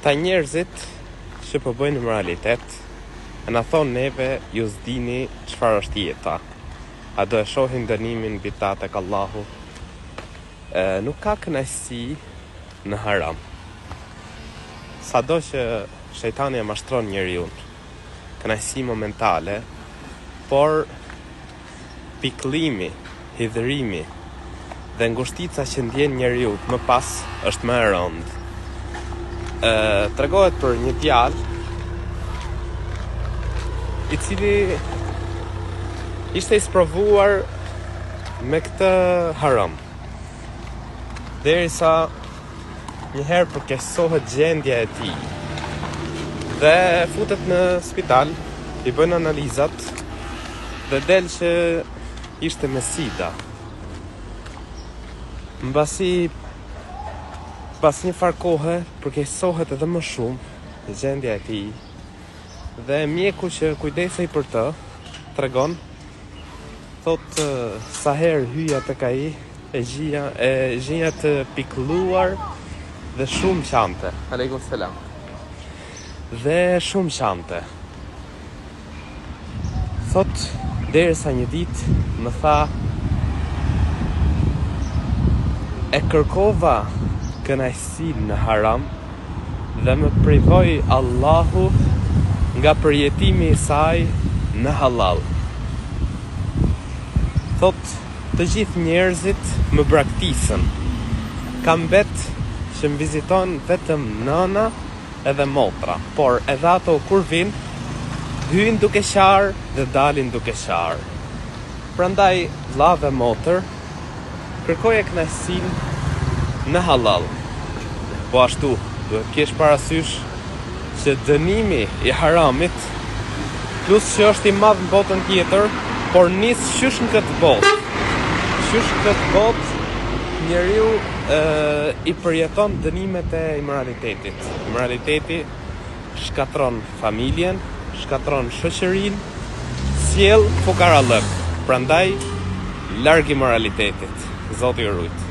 Këta njerëzit që po bëjnë moralitet, e na thonë neve ju s'dini çfarë është jeta. A do e shohin dënimin mbi ta tek Allahu? Nuk ka kënaqësi në haram. Sado që shejtani e mashtron njeriu, kënaqësi momentale, por pikëllimi, hidhërimi dhe ngushtica që ndjen njeriu më pas është më e rëndë. Tregohet për një djalë i cili ishte i sprovuar me këtë haram, derisa njëherë përkeqësohet gjendja e tij dhe futet në spital, i bën analizat dhe del që ishte me sida. Mbasi pas një farë kohe përkeqësohet edhe më shumë gjendja e tij dhe mjeku që kujdesej për të tregon, thotë sa herë hyja tek ai e gjija të pikëlluar dhe shumë qante. Aleikum selam. Dhe shumë qante. Thotë derisa një ditë më tha, e kërkova kënaqësinë në haram dhe më privoi Allahu nga përjetimi i saj në halal. Thot, të gjithë njerëzit më braktisën. Kam bet që më viziton vetëm nëna edhe motra, por edhe ato kur vinë, hyjnë duke qarë dhe dalin duke qarë. Prandaj, vlla dhe motër, kërkoje kënaqësinë në halal. Po ashtu, duhet kesh parasysh që dënimi i haramit, plus që është i madh në botën tjetër, por nis qysh në këtë botë. Qysh në këtë botë njeriu i përjeton dënimet e imoralitetit. Imoraliteti shkatron familjen, shkatron shoqërinë, sjell fukarallëk. Prandaj larg imoralitetit. Zoti ju rujt.